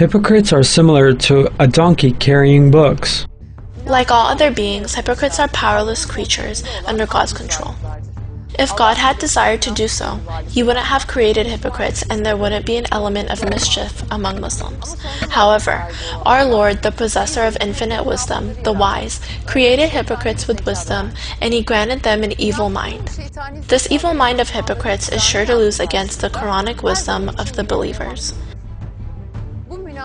Hypocrites are similar to a donkey carrying books. Like all other beings, hypocrites are powerless creatures under God's control. If God had desired to do so, He wouldn't have created hypocrites and there wouldn't be an element of mischief among Muslims. However, our Lord, the Possessor of Infinite Wisdom, the Wise, created hypocrites with wisdom, and He granted them an evil mind. This evil mind of hypocrites is sure to lose against the Qur'anic wisdom of the believers.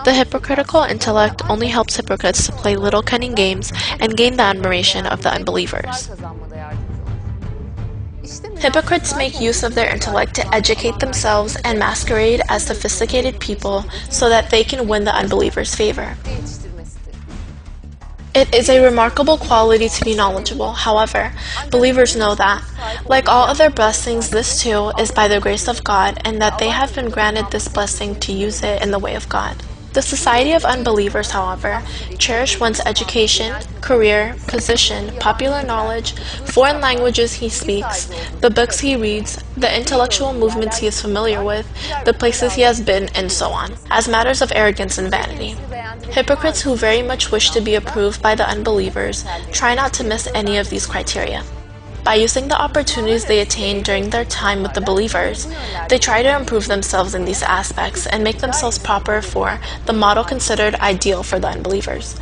The hypocritical intellect only helps hypocrites to play little cunning games and gain the admiration of the unbelievers. Hypocrites make use of their intellect to educate themselves and masquerade as sophisticated people so that they can win the unbelievers' favor. It is a remarkable quality to be knowledgeable. However, believers know that, like all other blessings, this too is by the grace of God, and that they have been granted this blessing to use it in the way of God. The society of unbelievers, however, cherish one's education, career, position, popular knowledge, foreign languages he speaks, the books he reads, the intellectual movements he is familiar with, the places he has been, and so on, as matters of arrogance and vanity. Hypocrites who very much wish to be approved by the unbelievers try not to miss any of these criteria. By using the opportunities they attain during their time with the believers, they try to improve themselves in these aspects and make themselves proper for the model considered ideal for the unbelievers.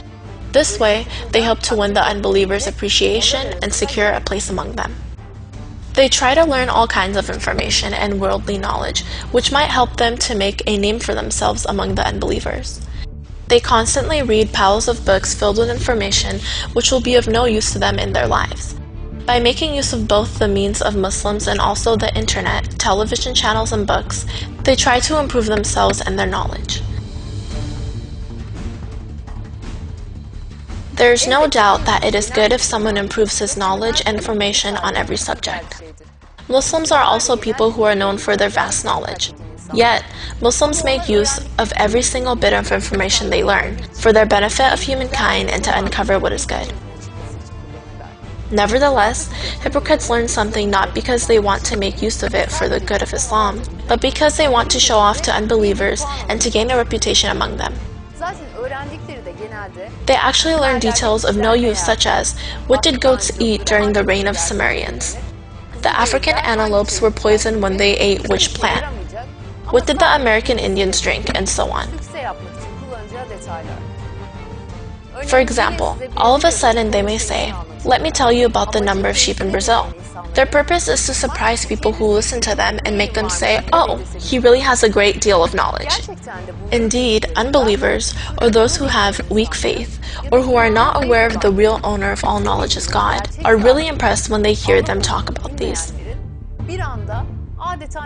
This way, they help to win the unbelievers' appreciation and secure a place among them. They try to learn all kinds of information and worldly knowledge, which might help them to make a name for themselves among the unbelievers. They constantly read piles of books filled with information which will be of no use to them in their lives. By making use of both the means of Muslims and also the internet, television channels, and books, they try to improve themselves and their knowledge. There is no doubt that it is good if someone improves his knowledge and information on every subject. Muslims are also people who are known for their vast knowledge. Yet, Muslims make use of every single bit of information they learn for their benefit of humankind and to uncover what is good. Nevertheless, hypocrites learn something not because they want to make use of it for the good of Islam, but because they want to show off to unbelievers and to gain a reputation among them. They actually learn details of no use, such as, what did goats eat during the reign of Sumerians? The African antelopes were poisoned when they ate which plant? What did the American Indians drink? And so on. For example, all of a sudden they may say, let me tell you about the number of sheep in Brazil. Their purpose is to surprise people who listen to them and make them say, oh, he really has a great deal of knowledge. Indeed, unbelievers, or those who have weak faith, or who are not aware of the real owner of all knowledge is God, are really impressed when they hear them talk about these.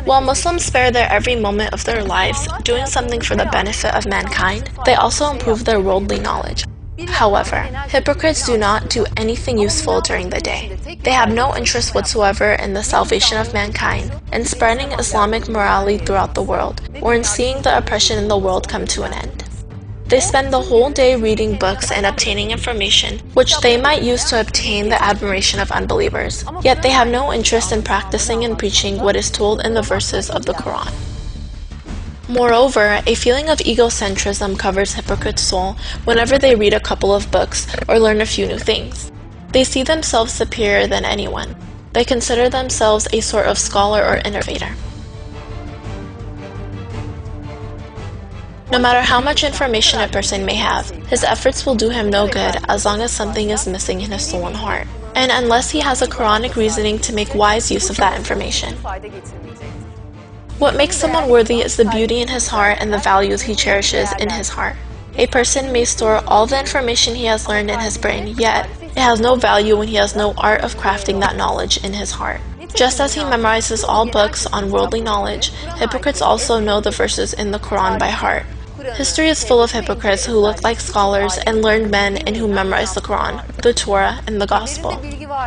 While Muslims spare their every moment of their lives doing something for the benefit of mankind, they also improve their worldly knowledge. However, hypocrites do not do anything useful during the day. They have no interest whatsoever in the salvation of mankind, in spreading Islamic morality throughout the world, or in seeing the oppression in the world come to an end. They spend the whole day reading books and obtaining information, which they might use to obtain the admiration of unbelievers, yet they have no interest in practicing and preaching what is told in the verses of the Quran. Moreover, a feeling of egocentrism covers hypocrites' soul whenever they read a couple of books or learn a few new things. They see themselves superior than anyone. They consider themselves a sort of scholar or innovator. No matter how much information a person may have, his efforts will do him no good as long as something is missing in his soul and heart, and unless he has a Quranic reasoning to make wise use of that information. What makes someone worthy is the beauty in his heart and the values he cherishes in his heart. A person may store all the information he has learned in his brain, yet it has no value when he has no art of crafting that knowledge in his heart. Just as he memorizes all books on worldly knowledge, hypocrites also know the verses in the Quran by heart. History is full of hypocrites who look like scholars and learned men and who memorize the Quran, the Torah, and the Gospel.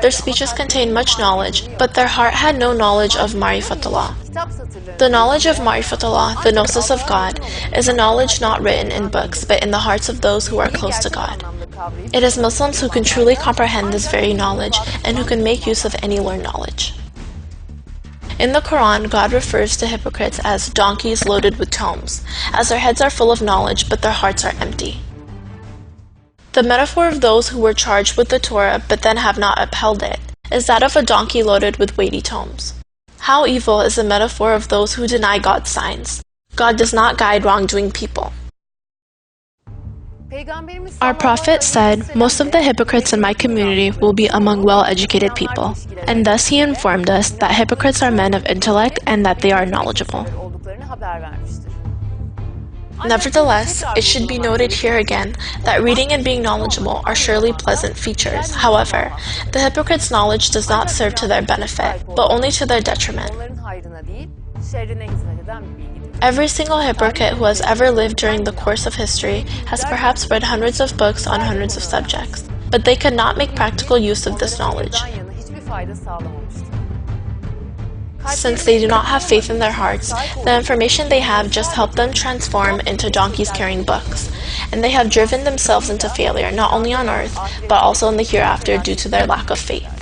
Their speeches contained much knowledge, but their heart had no knowledge of Ma'rifatullah. The knowledge of Ma'rifatullah, the gnosis of God, is a knowledge not written in books, but in the hearts of those who are close to God. It is Muslims who can truly comprehend this very knowledge and who can make use of any learned knowledge. In the Quran, God refers to hypocrites as donkeys loaded with tomes, as their heads are full of knowledge but their hearts are empty. The metaphor of those who were charged with the Torah but then have not upheld it is that of a donkey loaded with weighty tomes. How evil is the metaphor of those who deny God's signs. God does not guide wrongdoing people. Our Prophet said, "Most of the hypocrites in my community will be among well-educated people." And thus he informed us that hypocrites are men of intellect and that they are knowledgeable. Nevertheless, it should be noted here again that reading and being knowledgeable are surely pleasant features. However, the hypocrite's knowledge does not serve to their benefit, but only to their detriment. Every single hypocrite who has ever lived during the course of history has perhaps read hundreds of books on hundreds of subjects, but they could not make practical use of this knowledge. Since they do not have faith in their hearts, the information they have just helped them transform into donkeys carrying books, and they have driven themselves into failure not only on earth, but also in the hereafter due to their lack of faith.